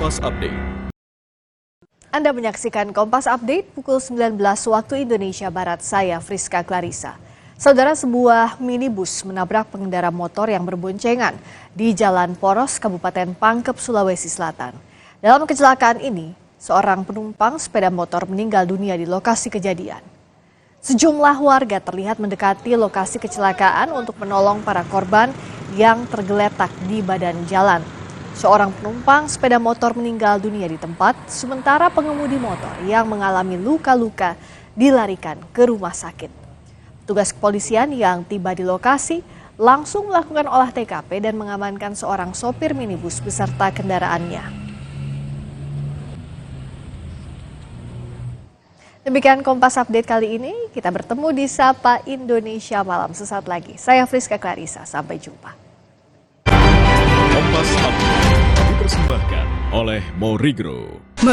Kompas Update. Anda menyaksikan Kompas Update pukul 19 waktu Indonesia Barat. Saya Friska Clarissa. Saudara, sebuah minibus menabrak pengendara motor yang berboncengan di Jalan Poros, Kabupaten Pangkep, Sulawesi Selatan. Dalam kecelakaan ini, seorang penumpang sepeda motor meninggal dunia di lokasi kejadian. Sejumlah warga terlihat mendekati lokasi kecelakaan untuk menolong para korban yang tergeletak di badan jalan. Seorang penumpang sepeda motor meninggal dunia di tempat, sementara pengemudi motor yang mengalami luka-luka dilarikan ke rumah sakit. Petugas kepolisian yang tiba di lokasi langsung melakukan olah TKP dan mengamankan seorang sopir minibus beserta kendaraannya. Demikian Kompas Update kali ini, kita bertemu di Sapa Indonesia Malam sesaat lagi. Saya Friska Clarissa, sampai jumpa. Kompas Update dipersembahkan oleh Morigro.